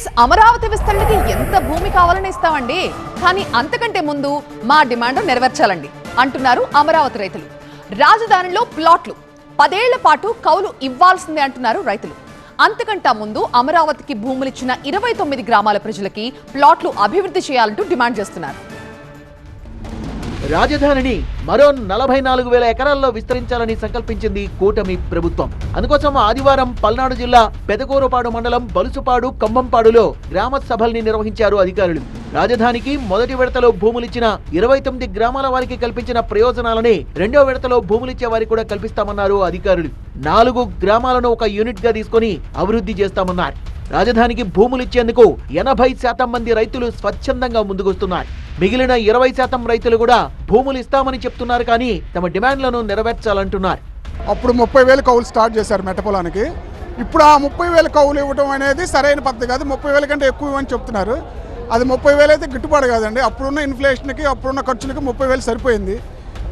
Case Amaravati విస్తరణకి ఎంత భూమి కావాలని ఇస్తామండి, కానీ అంతకంటే ముందు మా డిమాండ్ నెరవేర్చాలండి అంటున్నారు అమరావతి రైతులు. రాజధానిలో ప్లాట్లు 10 ఏళ్ల పాటు కౌలు ఇవ్వాల్సిందే అంటున్నారు రైతులు. అంతకంటా ముందు అమరావతికి భూములిచ్చిన 29 గ్రామాల ప్రజలకి ప్లాట్లు అభివృద్ధి చేయాలంటూ డిమాండ్ చేస్తున్నారు. రాజధానిని మరో 44,000 ఎకరాల్లో విస్తరించాలని సంకల్పించింది కూటమి ప్రభుత్వం. అందుకోసం ఆదివారం పల్నాడు జిల్లా పెదకూరపాడు మండలం బలుసుపాడు కంబంపాడులో గ్రామ సభల్ని నిర్వహించారు అధికారులు. రాజధానికి మొదటి విడతలో భూములిచ్చిన 29 గ్రామాల వారికి కల్పించిన ప్రయోజనాలనే రెండో విడతలో భూములిచ్చే వారికి కూడా కల్పిస్తామన్నారు అధికారులు. 4 గ్రామాలను ఒక యూనిట్ గా తీసుకుని అభివృద్ధి చేస్తామన్నారు. రాజధానికి భూములిచ్చేందుకు 80% మంది రైతులు స్వచ్ఛందంగా ముందుకొస్తున్నారు. మిగిలిన 20% రైతులు కూడా భూములు ఇస్తామని చెప్తున్నారు, కానీ తమ డిమాండ్లను నెరవేర్చాలంటున్నారు. అప్పుడు 30,000 కౌలు స్టార్ట్ చేశారు మెట్ట పొలానికి. ఇప్పుడు ఆ 30,000 కౌలు ఇవ్వడం అనేది సరైన పద్ధతి కాదు. 30,000 కంటే ఎక్కువ అని చెప్తున్నారు. అది 30,000 అయితే గిట్టుబాటు కాదండి. అప్పుడున్న ఇన్ఫ్లేషన్కి అప్పుడున్న ఖర్చులకి 30,000 సరిపోయింది.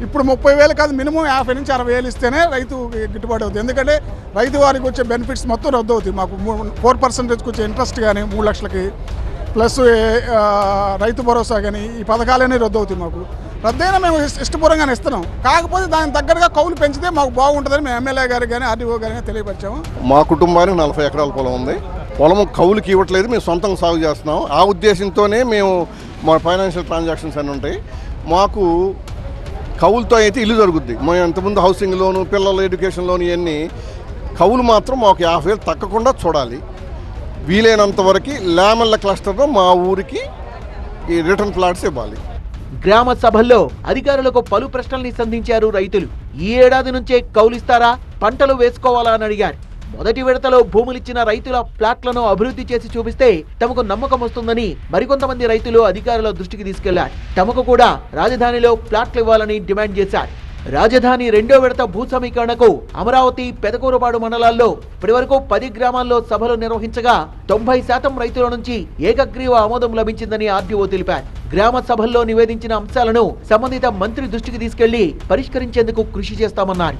ఇప్పుడు 30,000 కాదు, మినిమం 50 నుంచి 60,000 ఇస్తేనే రైతు గిట్టుబాటు అవుతుంది. ఎందుకంటే రైతు వారికి వచ్చే బెనిఫిట్స్ మొత్తం రద్దు అవుతాయి. మాకు 4% వచ్చే ఇంట్రెస్ట్ కానీ 3 లక్షలకి ప్లస్ రైతు భరోసా కానీ ఈ పథకాలన్నీ రద్దు అవుతాయి. మాకు రద్దయినా మేము ఇష్టపూర్వకంగానే ఇస్తున్నాం. కాకపోతే దానికి తగ్గట్టుగా కౌలు పెంచితే మాకు బాగుంటుందని మేము ఎమ్మెల్యే గారికి కానీ ఆర్డీఓ గారికి తెలియపరిచాము. మా కుటుంబానికి 40 ఎకరాల పొలం ఉంది. పొలం కౌలుకి ఇవ్వట్లేదు, మేము సొంతంగా సాగు చేస్తున్నాం. ఆ ఉద్దేశంతోనే మేము మా ఫైనాన్షియల్ ట్రాన్సాక్షన్స్ అన్నీ ఉంటాయి. మాకు కౌలుతో అయితే ఇల్లు జరుగుద్ది. మేము ఇంతకుముందు హౌసింగ్ లోను, పిల్లల ఎడ్యుకేషన్ లోను ఇవన్నీ కౌలు మాత్రం మాకు 50,000 తగ్గకుండా చూడాలి. వీలైనంత వరకు లేమల్ల క్లస్టర్లో మా ఊరికి ఈ రిటర్న్ ప్లాట్స్ ఇవ్వాలి. గ్రామ సభల్లో అధికారులకు పలు ప్రశ్నల్ని సంధించారు రైతులు. ఈ ఏడాది నుంచే కౌలిస్తారా, పంటలు వేసుకోవాలా అని అడిగారు. మొదటి విడతలో భూములిచ్చిన రైతుల ప్లాట్లను అభివృద్ధి చేసి చూపిస్తే తమకు నమ్మకం వస్తుందని మరికొంతమంది రైతులు అధికారుల దృష్టికి తీసుకెళ్లారు. తమకు కూడా రాజధానిలో ప్లాట్లు ఇవ్వాలని డిమాండ్ చేశారు. రాజధాని రెండో విడత భూ సమీకరణకు అమరావతి, పెదకూరపాడు మండలాల్లో ఇప్పటివరకు 10 గ్రామాల్లో సభలు నిర్వహించగా 90% రైతుల నుంచి ఏకగ్రీవ ఆమోదం లభించిందని ఆర్డీఓ తెలిపారు. గ్రామ సభల్లో నివేదించిన అంశాలను సంబంధిత మంత్రి దృష్టికి తీసుకెళ్లి పరిష్కరించేందుకు కృషి చేస్తామన్నారు.